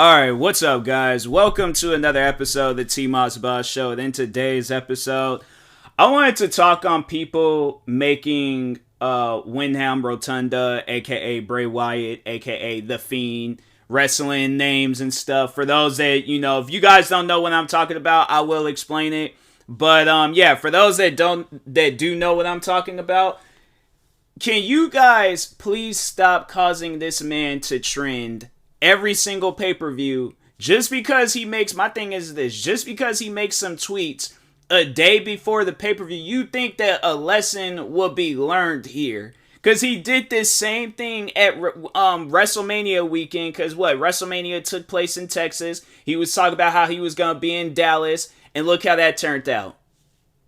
Alright, what's up, guys? Welcome to another episode of the TMossBoss Show. And in today's episode, I wanted to talk on people making Windham Rotunda, aka Bray Wyatt, aka The Fiend, wrestling names and stuff. For those that, if you guys don't know what I'm talking about, I will explain it. But yeah, for those that do know what I'm talking about, can you guys please stop causing this man to trend every single pay-per-view just because he makes, my thing is this, just because he makes some tweets a day before the pay-per-view, you think that a lesson will be learned here? Because he did this same thing at WrestleMania weekend, because WrestleMania took place in Texas. He was talking about how he was going to be in Dallas, and look how that turned out.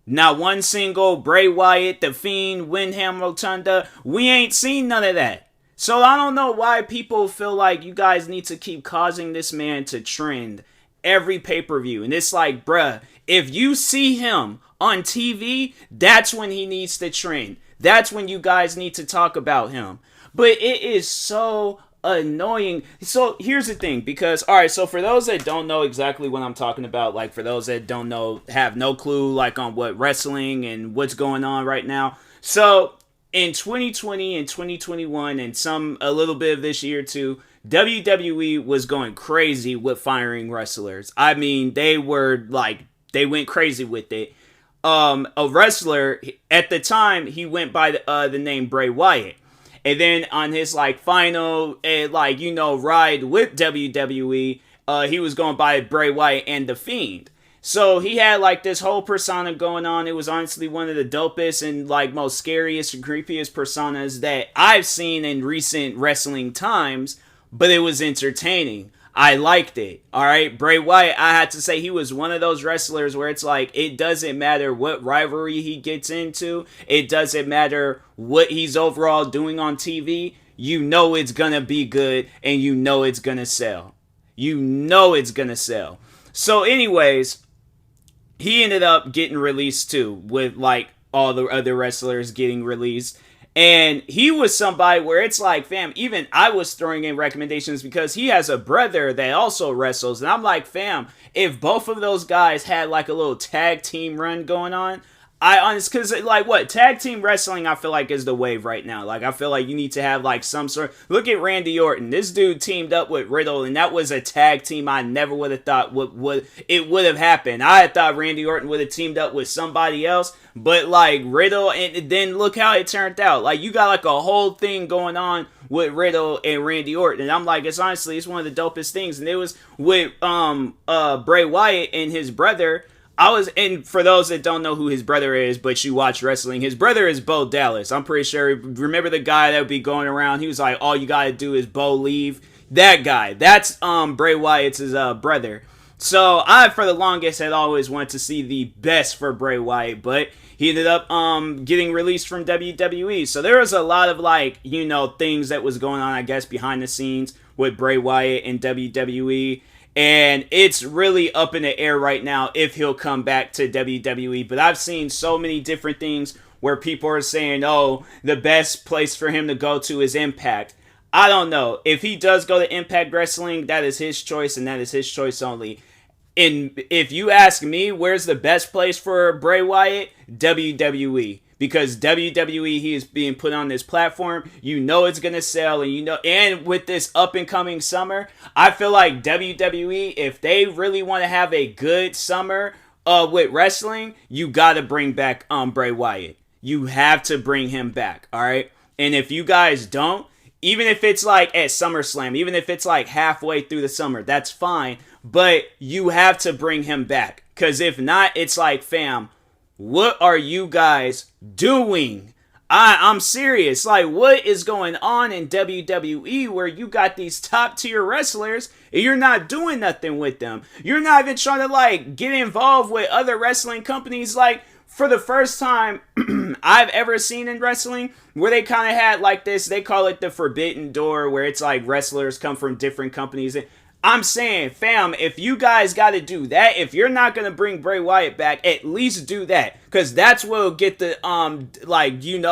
Not one single Bray Wyatt, The Fiend, Windham Rotunda, we ain't seen none of that. So I don't know why people feel like you guys need to keep causing this man to trend every pay-per-view. And it's like, bruh, if you see him on TV, that's when he needs to trend. That's when you guys need to talk about him. But it is so annoying. So here's the thing, because, alright, so for those that don't know exactly what I'm talking about, like for those that don't know, have no clue, like on what wrestling and what's going on right now. So in 2020 and 2021 and a little bit of this year too, WWE was going crazy with firing wrestlers. I mean, they went crazy with it. A wrestler at the time, he went by the name Bray Wyatt. And then on his final ride with WWE, he was going by Bray Wyatt and The Fiend. So he had this whole persona going on. It was honestly one of the dopest and most scariest and creepiest personas that I've seen in recent wrestling times, but it was entertaining. I liked it. Alright, Bray Wyatt, I had to say he was one of those wrestlers where it's it doesn't matter what rivalry he gets into, it doesn't matter what he's overall doing on TV, you know it's gonna be good and you know it's gonna sell. You know it's gonna sell. So anyways, he ended up getting released too, with all the other wrestlers getting released. And he was somebody where it's fam, even I was throwing in recommendations because he has a brother that also wrestles. And I'm like, fam, if both of those guys had a little tag team run going on, because tag team wrestling I feel is the wave right now. I feel you need to have some sort, look at Randy Orton. This dude teamed up with Riddle and that was a tag team I never would have thought would have happened. I had thought Randy Orton would have teamed up with somebody else, but Riddle, and then look how it turned out. You got a whole thing going on with Riddle and Randy Orton, and I'm it's one of the dopest things. And it was with Bray Wyatt and his brother. And for those that don't know who his brother is, but you watch wrestling, his brother is Bo Dallas. I'm pretty sure, remember the guy that would be going around, he was all you gotta do is Bo leave? That guy, that's Bray Wyatt's brother. So I, for the longest, had always wanted to see the best for Bray Wyatt, but he ended up getting released from WWE. So there was a lot of things that was going on, I guess, behind the scenes with Bray Wyatt and WWE. And it's really up in the air right now if he'll come back to WWE. But I've seen so many different things where people are saying, oh, the best place for him to go to is Impact. I don't know. If he does go to Impact Wrestling, that is his choice and that is his choice only. And if you ask me, where's the best place for Bray Wyatt? WWE. Because WWE, he is being put on this platform. You know it's going to sell. And with this up-and-coming summer, I feel like WWE, if they really want to have a good summer with wrestling, you got to bring back Bray Wyatt. You have to bring him back, all right? And if you guys don't, even if it's at SummerSlam, even if it's halfway through the summer, that's fine. But you have to bring him back. Because if not, it's fam, what are you guys doing? I'm serious. What is going on in WWE where you got these top tier wrestlers and you're not doing nothing with them? You're not even trying to get involved with other wrestling companies. For the first time I've ever seen in wrestling where they kind of had this, they call it the forbidden door, where it's wrestlers come from different companies. I'm saying, fam, if you guys got to do that, if you're not going to bring Bray Wyatt back, at least do that. Because that's what will get the,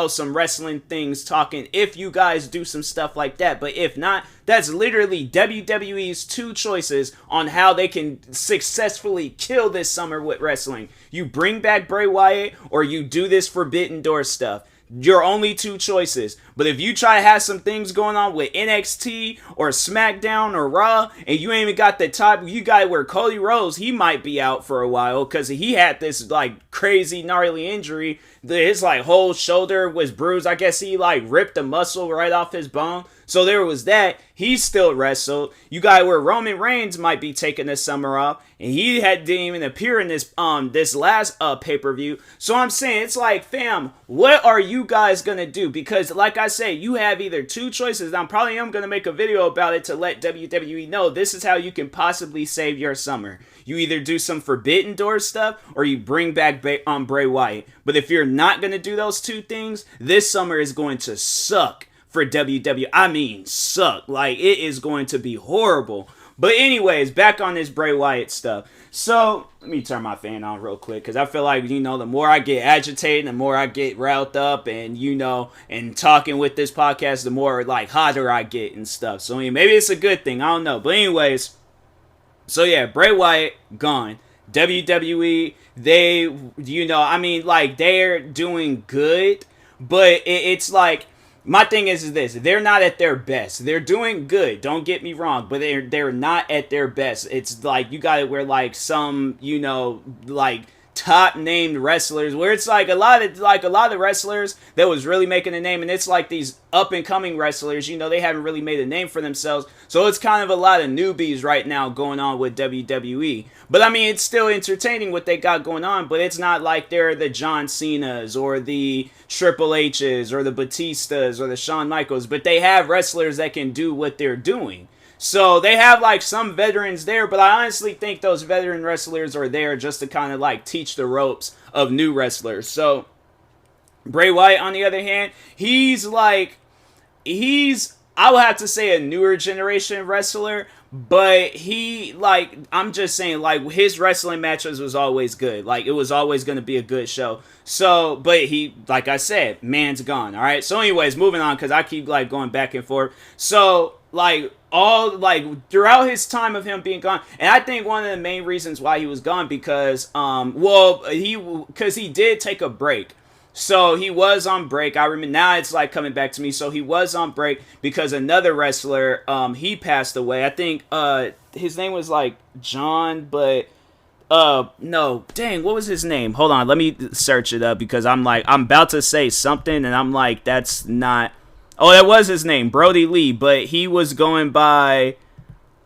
some wrestling things talking if you guys do some stuff like that. But if not, that's literally WWE's two choices on how they can successfully kill this summer with wrestling. You bring back Bray Wyatt or you do this Forbidden Door stuff. Your only two choices. But if you try to have some things going on with NXT or SmackDown or Raw, and you ain't even got the top, you got where Cody Rhodes, he might be out for a while because he had this like crazy gnarly injury. His like whole shoulder was bruised. I guess he like ripped a muscle right off his bone. So there was that. He still wrestled. You got where Roman Reigns might be taking this summer off, and he didn't even appear in this last pay-per-view. So I'm saying, it's like, fam, what are you guys gonna do? Because like I say, you have either two choices. I'm probably gonna make a video about it to let WWE know this is how you can possibly save your summer. You either do some Forbidden Door stuff or you bring back Bray Wyatt. But if you're not gonna do those two things, this summer is going to suck for WWE. I mean, suck. Like, it is going to be horrible. But anyways, back on this Bray Wyatt stuff. So, let me turn my fan on real quick, because I feel like, the more I get agitated, the more I get riled up, and, and talking with this podcast, the more, like, hotter I get and stuff. So, maybe it's a good thing. I don't know. But anyways, so yeah, Bray Wyatt, gone. WWE, they're doing good, but it's like, my thing is this, they're not at their best. They're doing good, don't get me wrong, but they're not at their best. It's like, you got it where like some, top named wrestlers, where it's like a lot of wrestlers that was really making a name, and it's like these up and coming wrestlers, they haven't really made a name for themselves. So it's kind of a lot of newbies right now going on with WWE. But I mean, it's still entertaining what they got going on, but it's not like they're the John Cenas or the Triple H's or the Batistas or the Shawn Michaels, but they have wrestlers that can do what they're doing. So they have like some veterans there, but I honestly think those veteran wrestlers are there just to kind of like teach the ropes of new wrestlers. So Bray Wyatt, on the other hand, he's I would have to say a newer generation wrestler, but I'm just saying, like, his wrestling matches was always good. Like, it was always going to be a good show. So, but he, like I said, man's gone, all right? So anyways, moving on, because I keep, like, going back and forth. So, throughout his time of him being gone, and I think one of the main reasons why he was gone, because, he did take a break. So he was on break. I remember now it's like coming back to me. So he was on break because another wrestler, he passed away. I think his name was like John, but no, dang, what was his name? Hold on, let me search it up, because I'm about to say something and I'm like, that's not. Oh, that was his name, Brody Lee, but he was going by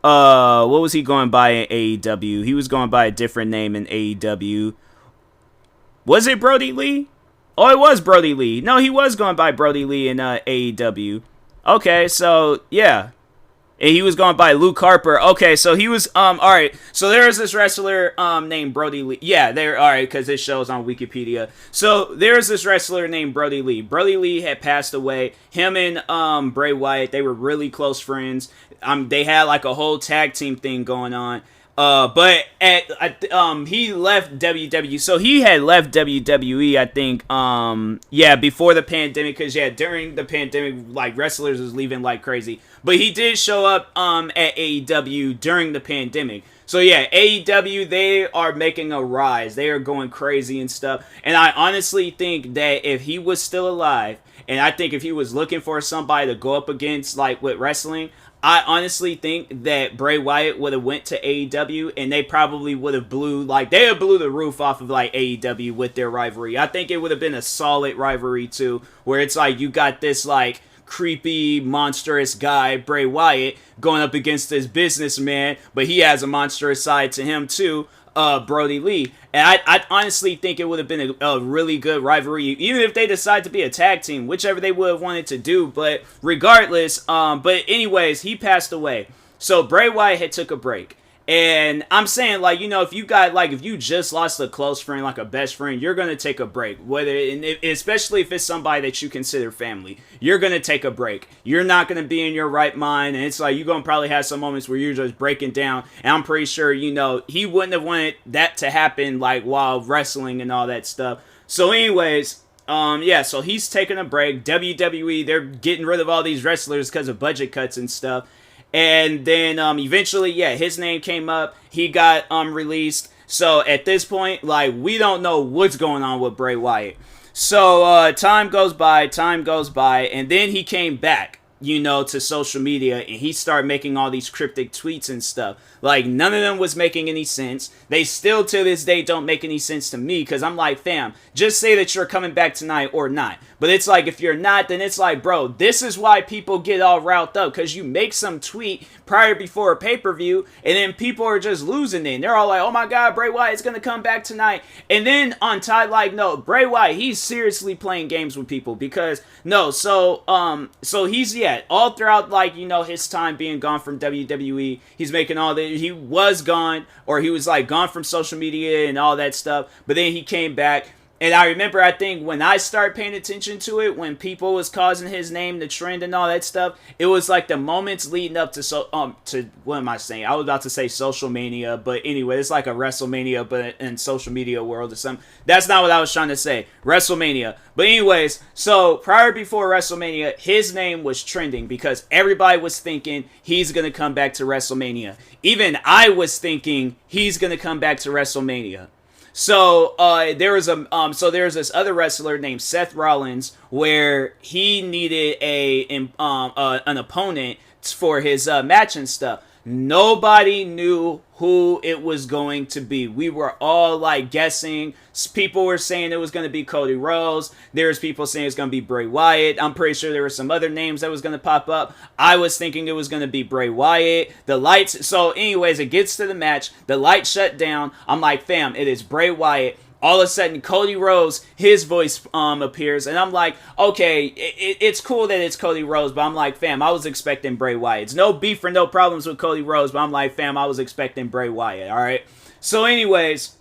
what was he going by in AEW? He was going by a different name in AEW. Was it Brody Lee? Oh, it was Brody Lee. No, he was going by Brody Lee in AEW. Okay, so, yeah. And he was going by Luke Harper. Okay, so he was, alright. So there was this wrestler, named Brody Lee. Yeah, alright, because it shows on Wikipedia. So there's this wrestler named Brody Lee. Brody Lee had passed away. Him and, Bray Wyatt, they were really close friends. They had, like, a whole tag team thing going on. But he left WWE. So he had left WWE, I think, before the pandemic, because during the pandemic, like, wrestlers was leaving like crazy. But he did show up at AEW during the pandemic. So yeah, AEW, they are making a rise. They are going crazy and stuff. And I honestly think that if he was still alive, and I think if he was looking for somebody to go up against, like, with wrestling, I honestly think that Bray Wyatt would have went to AEW, and they probably would have blew the roof off of, like, AEW with their rivalry. I think it would have been a solid rivalry too, where it's like you got this, like, creepy, monstrous guy, Bray Wyatt, going up against this businessman, but he has a monstrous side to him too, Brody Lee. And I honestly think it would have been a really good rivalry, even if they decide to be a tag team, whichever they would have wanted to do. But regardless, but anyways, he passed away. So Bray Wyatt had took a break. And I'm saying, like, if you got, like, if you just lost a close friend, like a best friend, you're going to take a break. Especially if it's somebody that you consider family, you're going to take a break. You're not going to be in your right mind. And it's like, you're going to probably have some moments where you're just breaking down. And I'm pretty sure, he wouldn't have wanted that to happen, like, while wrestling and all that stuff. So anyways, so he's taking a break. WWE, they're getting rid of all these wrestlers because of budget cuts and stuff. And then eventually, his name came up. He got released. So at this point, like, we don't know what's going on with Bray Wyatt. So time goes by, and then he came back, to social media, and he started making all these cryptic tweets and stuff. Like, none of them was making any sense. They still, to this day, don't make any sense to me, because I'm like, fam, just say that you're coming back tonight or not. But it's like, if you're not, then it's like, bro, this is why people get all riled up, because you make some tweet before a pay-per-view, and then people are just losing it. And they're all like, oh my god, Bray Wyatt's gonna come back tonight. And then on Tide, like, no, Bray Wyatt, he's seriously playing games with people, because, so he's, all throughout, like, his time being gone from WWE, he's making all the, he was gone, or he was, like, gone from social media and all that stuff, but then he came back. And I remember, I think, when I started paying attention to it, when people was causing his name to trend and all that stuff, it was like the moments leading up to what am I saying? I was about to say Social Mania, but anyway, it's like a WrestleMania, but in social media world or something. That's not what I was trying to say. WrestleMania. But anyways, so before WrestleMania, his name was trending because everybody was thinking he's going to come back to WrestleMania. Even I was thinking he's going to come back to WrestleMania. So there was this other wrestler named Seth Rollins where he needed an opponent for his match and stuff. Nobody knew who it was going to be. We were all like guessing. People were saying it was going to be Cody Rhodes. There's people saying it's going to be Bray Wyatt. I'm pretty sure there were some other names that was going to pop up. I was thinking it was going to be Bray Wyatt. The lights. So anyways, it gets to the match. The lights shut down. I'm like, fam, it is Bray Wyatt. All of a sudden, Cody Rhodes, his voice appears, and I'm like, okay, it's cool that it's Cody Rhodes, but I'm like, fam, I was expecting Bray Wyatt. It's no beef or no problems with Cody Rhodes, but I'm like, fam, I was expecting Bray Wyatt, alright? So anyways,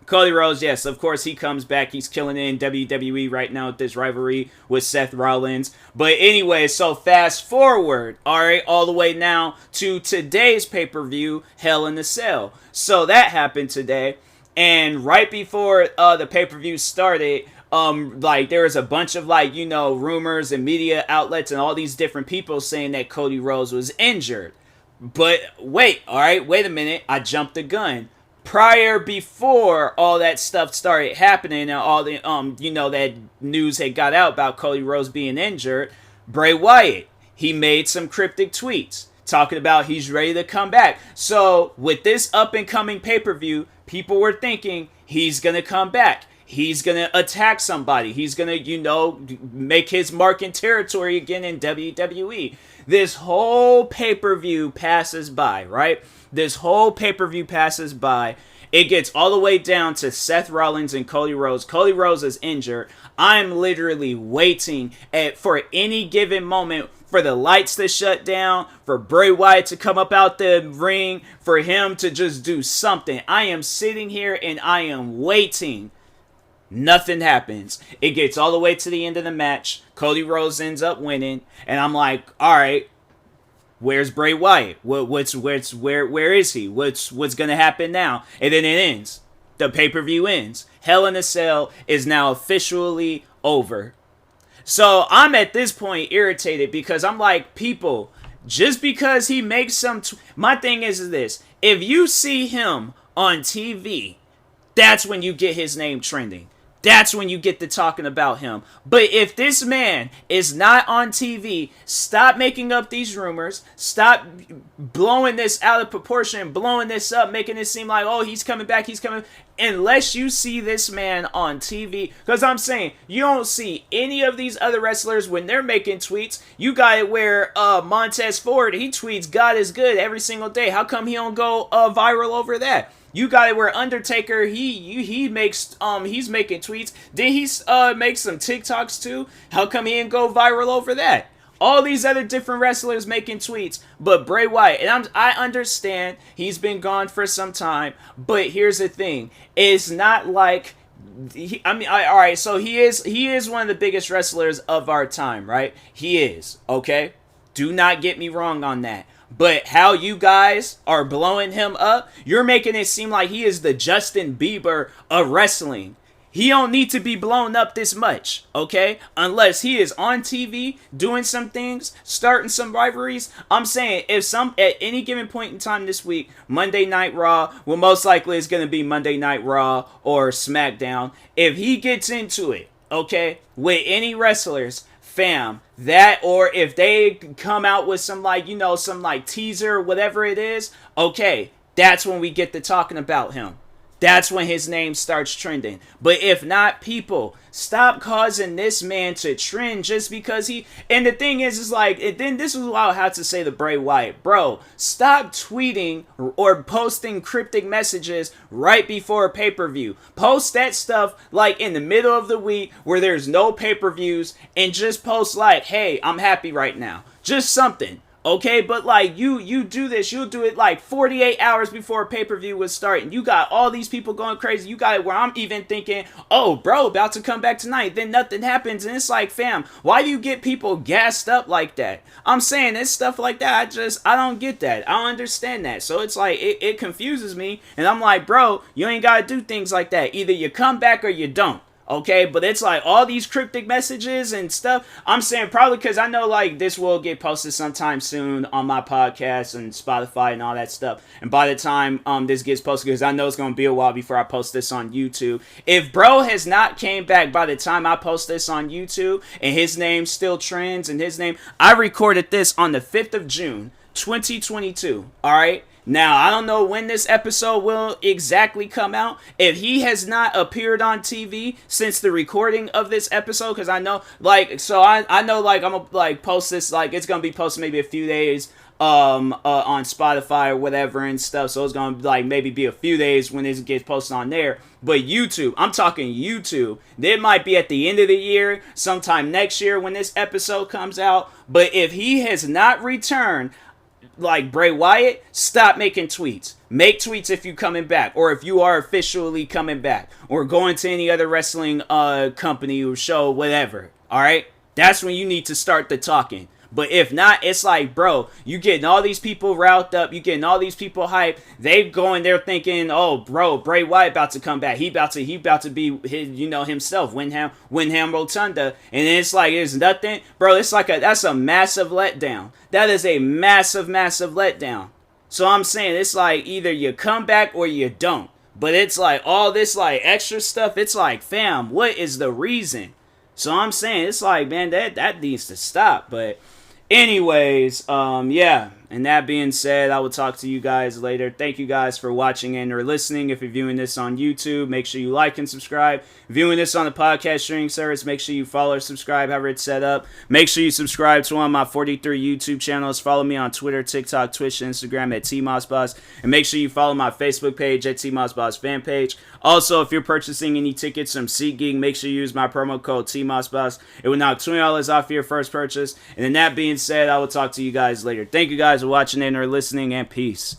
Cody Rhodes, yes, of course, he comes back. He's killing it in WWE right now with this rivalry with Seth Rollins. But anyway, so fast forward, alright, all the way now to today's pay-per-view, Hell in a Cell. So that happened today. And right before the pay-per-view started, there was a bunch of, rumors and media outlets and all these different people saying that Cody Rhodes was injured. But wait a minute, I jumped the gun. Before all that stuff started happening and all the, that news had got out about Cody Rhodes being injured, Bray Wyatt, he made some cryptic tweets talking about he's ready to come back. So with this up-and-coming pay-per-view, people were thinking he's going to come back. He's going to attack somebody. He's going to, make his mark in territory again in WWE. This whole pay-per-view passes by, right? This whole pay-per-view passes by. It gets all the way down to Seth Rollins and Cody Rhodes. Cody Rhodes is injured. I'm literally waiting for any given moment for the lights to shut down, for Bray Wyatt to come up out the ring, for him to just do something. I am sitting here and I am waiting. Nothing happens. It gets all the way to the end of the match. Cody Rhodes ends up winning, and I'm like, all right, where's Bray Wyatt? Where is he? What's gonna happen now? And then it ends. The pay-per-view ends. Hell in a Cell is now officially over. So I'm at this point irritated because I'm like, people, just because he makes some... My thing is this. If you see him on TV, that's when you get his name trending. That's when you get to talking about him. But if this man is not on TV, stop making up these rumors. Stop blowing this out of proportion, blowing this up, making it seem like, oh, he's coming back, he's coming. Unless you see this man on TV. Because I'm saying, you don't see any of these other wrestlers when they're making tweets. You got it where Montez Ford, he tweets God is good every single day. How come he don't go viral over that? You got it where Undertaker, he makes he's making tweets. Did he make some TikToks too? How come he didn't go viral over that? all these other different wrestlers making tweets, but Bray Wyatt. And I understand he's been gone for some time, but here's the thing: it's not like all right. So he is one of the biggest wrestlers of our time, right? He is, okay. Do not get me wrong on that. But how you guys are blowing him up, you're making it seem like he is the Justin Bieber of wrestling. He don't need to be blown up this much, okay? Unless he is on TV doing some things, starting some rivalries. I'm saying if at any given point in time this week, Monday Night Raw, well, most likely it's going to be Monday Night Raw or SmackDown. If he gets into it, okay, with any wrestlers, fam, that, or if they come out with some teaser or whatever it is, okay, that's when we get to talking about him. That's when his name starts trending. But if not, people, stop causing this man to trend just because he... And the thing is then this is what I'll have to say to Bray Wyatt. Bro, stop tweeting or posting cryptic messages right before a pay-per-view. Post that stuff like in the middle of the week where there's no pay-per-views and just post like, hey, I'm happy right now. Just something. Okay, but like you do this, you'll do it like 48 hours before a pay-per-view was starting. You got all these people going crazy. You got it where I'm even thinking, oh, bro, about to come back tonight. Then nothing happens. And it's like, fam, why do you get people gassed up like that? I'm saying it's stuff like that. I don't get that. I don't understand that. So it's like, it confuses me. And I'm like, bro, you ain't got to do things like that. Either you come back or you don't. Okay, but it's like all these cryptic messages and stuff. I'm saying probably because I know like this will get posted sometime soon on my podcast and Spotify and all that stuff. And by the time this gets posted, because I know it's going to be a while before I post this on YouTube. If bro has not came back by the time I post this on YouTube and his name still trends and his name, I recorded this on the 5th of June, 2022. All right. Now, I don't know when this episode will exactly come out. If he has not appeared on TV since the recording of this episode, because I know, like, so I know, like, I'm gonna, like, post this, like, it's gonna be posted maybe a few days, on Spotify or whatever and stuff, so it's gonna, like, maybe be a few days when this gets posted on there. But YouTube, I'm talking YouTube, it might be at the end of the year, sometime next year when this episode comes out, but if he has not returned, like Bray Wyatt, stop making tweets. Make tweets if you're coming back, or if you are officially coming back, or going to any other wrestling company or show, whatever. All right, that's when you need to start the talking. But if not, it's like, bro, you getting all these people riled up, you getting all these people hyped. They going there thinking, oh, bro, Bray Wyatt about to come back. He about to be his, himself, Windham Rotunda. And it's like, it's nothing, bro. It's like that's a massive letdown. That is a massive, massive letdown. So I'm saying it's like either you come back or you don't. But it's like all this like extra stuff. It's like, fam, what is the reason? So I'm saying it's like, man, that needs to stop. But anyways, yeah. And that being said, I will talk to you guys later. Thank you guys for watching and or listening. If you're viewing this on YouTube, make sure you like and subscribe. Viewing this on the podcast streaming service, make sure you follow or subscribe, however it's set up. Make sure you subscribe to one of my 43 YouTube channels. Follow me on Twitter, TikTok, Twitch, and Instagram at TMossBoss. And make sure you follow my Facebook page at TMossBoss fan page. Also, if you're purchasing any tickets from SeatGeek, make sure you use my promo code TMossBoss. It will knock $20 off your first purchase. And then that being said, I will talk to you guys later. Thank you guys for watching and or listening, and peace.